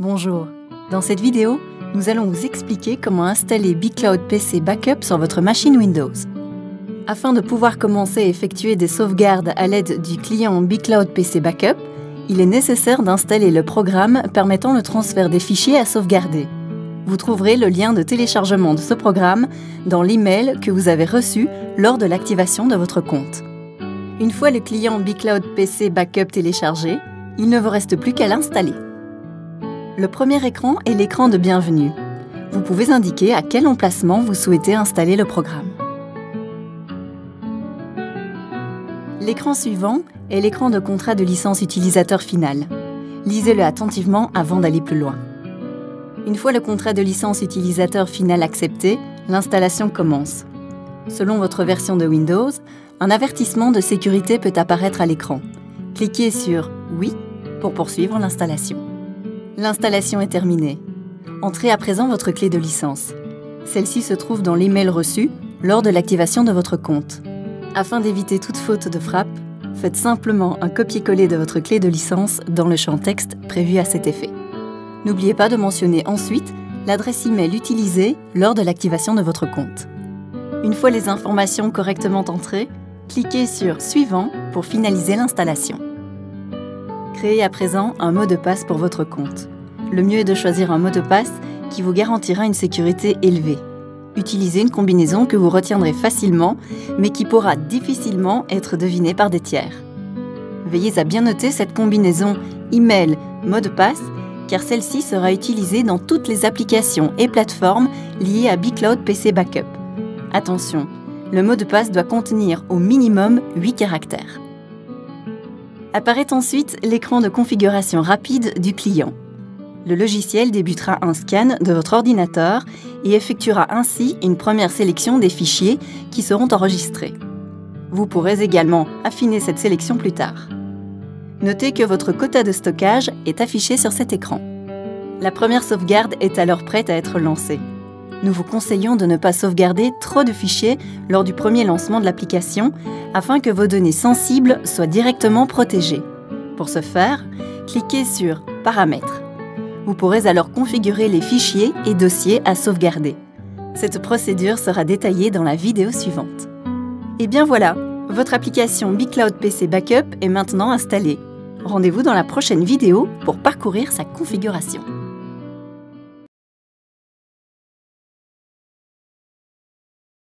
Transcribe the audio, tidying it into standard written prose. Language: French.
Bonjour, dans cette vidéo, nous allons vous expliquer comment installer BigCloud PC Backup sur votre machine Windows. Afin de pouvoir commencer à effectuer des sauvegardes à l'aide du client BigCloud PC Backup, il est nécessaire d'installer le programme permettant le transfert des fichiers à sauvegarder. Vous trouverez le lien de téléchargement de ce programme dans l'email que vous avez reçu lors de l'activation de votre compte. Une fois le client BigCloud PC Backup téléchargé, il ne vous reste plus qu'à l'installer. Le premier écran est l'écran de bienvenue. Vous pouvez indiquer à quel emplacement vous souhaitez installer le programme. L'écran suivant est l'écran de contrat de licence utilisateur final. Lisez-le attentivement avant d'aller plus loin. Une fois le contrat de licence utilisateur final accepté, l'installation commence. Selon votre version de Windows, un avertissement de sécurité peut apparaître à l'écran. Cliquez sur « Oui » pour poursuivre l'installation. L'installation est terminée. Entrez à présent votre clé de licence. Celle-ci se trouve dans l'email reçu lors de l'activation de votre compte. Afin d'éviter toute faute de frappe, faites simplement un copier-coller de votre clé de licence dans le champ texte prévu à cet effet. N'oubliez pas de mentionner ensuite l'adresse email utilisée lors de l'activation de votre compte. Une fois les informations correctement entrées, cliquez sur « Suivant » pour finaliser l'installation. Créez à présent un mot de passe pour votre compte. Le mieux est de choisir un mot de passe qui vous garantira une sécurité élevée. Utilisez une combinaison que vous retiendrez facilement, mais qui pourra difficilement être devinée par des tiers. Veillez à bien noter cette combinaison email mot de passe, car celle-ci sera utilisée dans toutes les applications et plateformes liées à BigCloud PC Backup. Attention, le mot de passe doit contenir au minimum 8 caractères. Apparaît ensuite l'écran de configuration rapide du client. Le logiciel débutera un scan de votre ordinateur et effectuera ainsi une première sélection des fichiers qui seront enregistrés. Vous pourrez également affiner cette sélection plus tard. Notez que votre quota de stockage est affiché sur cet écran. La première sauvegarde est alors prête à être lancée. Nous vous conseillons de ne pas sauvegarder trop de fichiers lors du premier lancement de l'application afin que vos données sensibles soient directement protégées. Pour ce faire, cliquez sur « Paramètres ». Vous pourrez alors configurer les fichiers et dossiers à sauvegarder. Cette procédure sera détaillée dans la vidéo suivante. Et bien voilà, votre application BigCloud PC Backup est maintenant installée. Rendez-vous dans la prochaine vidéo pour parcourir sa configuration.